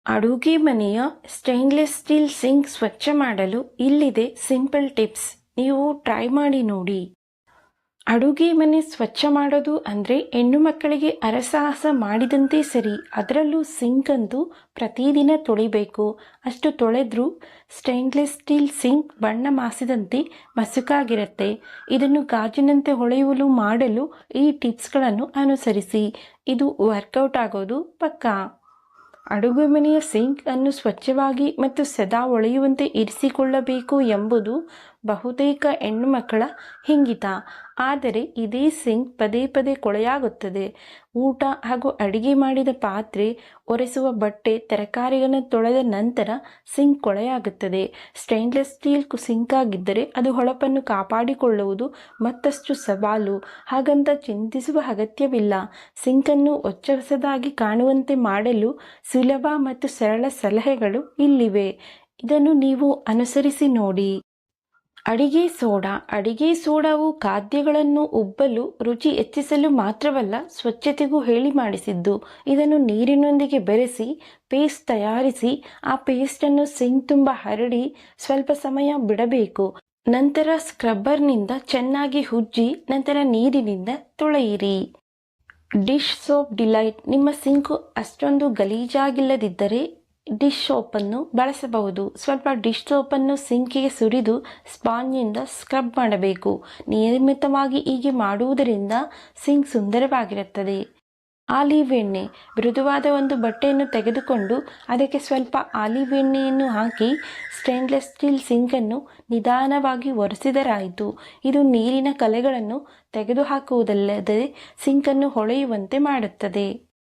ಅಡುಗೆ ಮನೆಯ stainless steel sync ಸ್ವಚ್ಛ ಮಾಡಲು ಇಲ್ಲಿದೆ ಸಿಂಪಲ್ ಟಿಪ್ಸ್. ನೀವು ಟ್ರೈ ಮಾಡಿ ನೋಡಿ. ಅಡುಗೆ ಮನೆ ಸ್ವಚ್ಛ ಮಾಡೋದು ಅಂದರೆ ಹೆಣ್ಣು ಮಕ್ಕಳಿಗೆ ಅರಸಾಹಸ ಮಾಡಿದಂತೆ ಸರಿ. ಅದರಲ್ಲೂ ಸಿಂಕ್ ಅಂತೂ ಪ್ರತಿದಿನ ತೊಳಿಬೇಕು. ಅಷ್ಟು ತೊಳೆದ್ರೂ ಸ್ಟೇನ್ಲೆಸ್ ಸ್ಟೀಲ್ ಸಿಂಕ್ ಬಣ್ಣ ಮಾಸಿದಂತೆ ಮಸುಕಾಗಿರುತ್ತೆ. ಇದನ್ನು ಗಾಜಿನಂತೆ ಹೊಳೆಯಲು ಮಾಡಲು ಈ ಟಿಪ್ಸ್ಗಳನ್ನು ಅನುಸರಿಸಿ. ಇದು ವರ್ಕೌಟ್ ಆಗೋದು ಪಕ್ಕಾ. ಅಡುಗೆ ಮನೆಯ ಸಿಂಕ್ ಅನ್ನು ಸ್ವಚ್ಛವಾಗಿ ಮತ್ತು ಸದಾ ಹೊಳೆಯುವಂತೆ ಇರಿಸಿಕೊಳ್ಳಬೇಕು ಎಂಬುದು ಬಹುತೇಕ ಹೆಣ್ಣು ಮಕ್ಕಳ ಇಂಗಿತ. ಆದರೆ ಇದೇ ಸಿಂಕ್ ಪದೇ ಪದೇ ಕೊಳೆಯಾಗುತ್ತದೆ. ಊಟ ಹಾಗೂ ಅಡಿಗೆ ಮಾಡಿದ ಪಾತ್ರೆ, ಒರೆಸುವ ಬಟ್ಟೆ, ತರಕಾರಿಗಳನ್ನು ತೊಳೆದ ನಂತರ ಸಿಂಕ್ ಕೊಳೆಯಾಗುತ್ತದೆ. ಸ್ಟೇನ್ಲೆಸ್ ಸ್ಟೀಲ್ ಸಿಂಕ್ ಆಗಿದ್ದರೆ ಅದು ಹೊಳಪನ್ನು ಕಾಪಾಡಿಕೊಳ್ಳುವುದು ಮತ್ತಷ್ಟು ಸವಾಲು. ಹಾಗಂತ ಚಿಂತಿಸುವ ಅಗತ್ಯವಿಲ್ಲ. ಸಿಂಕನ್ನು ಹೊಸದಾಗಿ ಕಾಣುವಂತೆ ಮಾಡಲು ಸುಲಭ ಮತ್ತು ಸರಳ ಸಲಹೆಗಳು ಇಲ್ಲಿವೆ. ಇದನ್ನು ನೀವು ಅನುಸರಿಸಿ ನೋಡಿ. ಅಡಿಗೆ ಸೋಡಾವು ಖಾದ್ಯಗಳನ್ನು ಉಬ್ಬಲು, ರುಚಿ ಹೆಚ್ಚಿಸಲು ಮಾತ್ರವಲ್ಲ, ಸ್ವಚ್ಛತೆಗೂ ಹೇಳಿ ಮಾಡಿಸಿದ್ದು. ಇದನ್ನು ನೀರಿನೊಂದಿಗೆ ಬೆರೆಸಿ ಪೇಸ್ಟ್ ತಯಾರಿಸಿ ಆ ಪೇಸ್ಟನ್ನು ಸಿಂಕ್ ತುಂಬ ಹರಡಿ ಸ್ವಲ್ಪ ಸಮಯ ಬಿಡಬೇಕು. ನಂತರ ಸ್ಕ್ರಬ್ಬರ್ನಿಂದ ಚೆನ್ನಾಗಿ ಉಜ್ಜಿ ನಂತರ ನೀರಿನಿಂದ ತೊಳೆಯಿರಿ. Dish soap delight. ನಿಮ್ಮ ಸಿಂಕು ಅಷ್ಟೊಂದು ಗಲೀಜಾಗಿಲ್ಲದಿದ್ದರೆ ಡಿಶ್ ಸೋಪನ್ನು ಬಳಸಬಹುದು. ಸ್ವಲ್ಪ ಡಿಶ್ ಸೋಪನ್ನು ಸಿಂಕಿಗೆ ಸುರಿದು ಸ್ಪಾಂಜಿನಿಂದ ಸ್ಕ್ರಬ್ ಮಾಡಬೇಕು. ನಿಯಮಿತವಾಗಿ ಹೀಗೆ ಮಾಡುವುದರಿಂದ ಸಿಂಕ್ ಸುಂದರವಾಗಿರುತ್ತದೆ. ಆಲಿವ್ ಎಣ್ಣೆ. ಮೃದುವಾದ ಒಂದು ಬಟ್ಟೆಯನ್ನು ತೆಗೆದುಕೊಂಡು ಅದಕ್ಕೆ ಸ್ವಲ್ಪ ಆಲಿವ್ ಎಣ್ಣೆಯನ್ನು ಹಾಕಿ ಸ್ಟೇನ್ಲೆಸ್ ಸ್ಟೀಲ್ ಸಿಂಕನ್ನು ನಿಧಾನವಾಗಿ ಒರೆಸಿದರಾಯಿತು. ಇದು ನೀರಿನ ಕಲೆಗಳನ್ನು ತೆಗೆದುಹಾಕುವುದಲ್ಲದೆ ಸಿಂಕನ್ನು ಹೊಳೆಯುವಂತೆ ಮಾಡುತ್ತದೆ.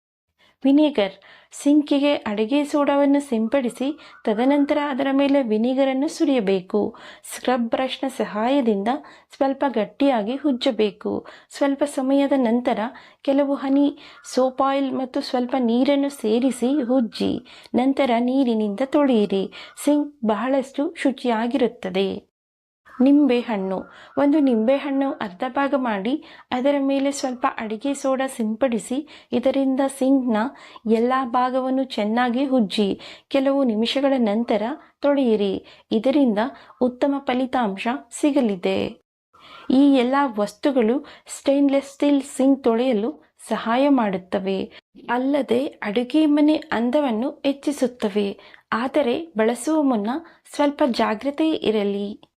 ವಿನೆಗರ್. ಸಿಂಕಿಗೆ ಅಡಿಗೆ ಸೋಡಾವನ್ನು ಸಿಂಪಡಿಸಿ ತದನಂತರ ಅದರ ಮೇಲೆ ವಿನೆಗರನ್ನು ಸುರಿಯಬೇಕು. ಸ್ಕ್ರಬ್ ಬ್ರಷ್ನ ಸಹಾಯದಿಂದ ಸ್ವಲ್ಪ ಗಟ್ಟಿಯಾಗಿ ಉಜ್ಜಬೇಕು. ಸ್ವಲ್ಪ ಸಮಯದ ನಂತರ ಕೆಲವು ಹನಿ ಸೋಪ್ ಆಯಿಲ್ ಮತ್ತು ಸ್ವಲ್ಪ ನೀರನ್ನು ಸೇರಿಸಿ ಉಜ್ಜಿ ನಂತರ ನೀರಿನಿಂದ ತೊಳೆಯಿರಿ. ಸಿಂಕ್ ಬಹಳಷ್ಟು ಶುಚಿಯಾಗಿರುತ್ತದೆ. ನಿಂಬೆಹಣ್ಣು. ಒಂದು ನಿಂಬೆಹಣ್ಣು ಅರ್ಧ ಭಾಗ ಮಾಡಿ ಅದರ ಮೇಲೆ ಸ್ವಲ್ಪ ಅಡಿಗೆ ಸೋಡಾ ಸಿಂಪಡಿಸಿ ಇದರಿಂದ ಸಿಂಕ್ನ ಎಲ್ಲ ಭಾಗವನ್ನು ಚೆನ್ನಾಗಿ ಉಜ್ಜಿ ಕೆಲವು ನಿಮಿಷಗಳ ನಂತರ ತೊಳೆಯಿರಿ. ಇದರಿಂದ ಉತ್ತಮ ಫಲಿತಾಂಶ ಸಿಗಲಿದೆ. ಈ ಎಲ್ಲ ವಸ್ತುಗಳು ಸ್ಟೇನ್ಲೆಸ್ ಸ್ಟೀಲ್ ಸಿಂಕ್ ತೊಳೆಯಲು ಸಹಾಯ ಮಾಡುತ್ತವೆ. ಅಲ್ಲದೆ ಅಡುಗೆ ಮನೆ ಅಂದವನ್ನು ಹೆಚ್ಚಿಸುತ್ತವೆ. ಆದರೆ ಬಳಸುವ ಮುನ್ನ ಸ್ವಲ್ಪ ಜಾಗ್ರತೆ ಇರಲಿ.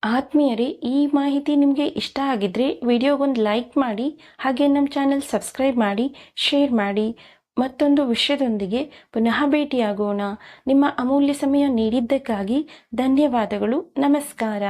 ಆತ್ಮೀಯರೇ, ಈ ಮಾಹಿತಿ ನಿಮಗೆ ಇಷ್ಟ ಆಗಿದ್ರೆ ವಿಡಿಯೋಗೊಂದು ಲೈಕ್ ಮಾಡಿ, ಹಾಗೆ ನಮ್ಮ ಚಾನೆಲ್ ಸಬ್ಸ್ಕ್ರೈಬ್ ಮಾಡಿ, ಶೇರ್ ಮಾಡಿ. ಮತ್ತೊಂದು ವಿಷಯದೊಂದಿಗೆ ಪುನಃ ಭೇಟಿಯಾಗೋಣ. ನಿಮ್ಮ ಅಮೂಲ್ಯ ಸಮಯ ನೀಡಿದ್ದಕ್ಕಾಗಿ ಧನ್ಯವಾದಗಳು. ನಮಸ್ಕಾರ.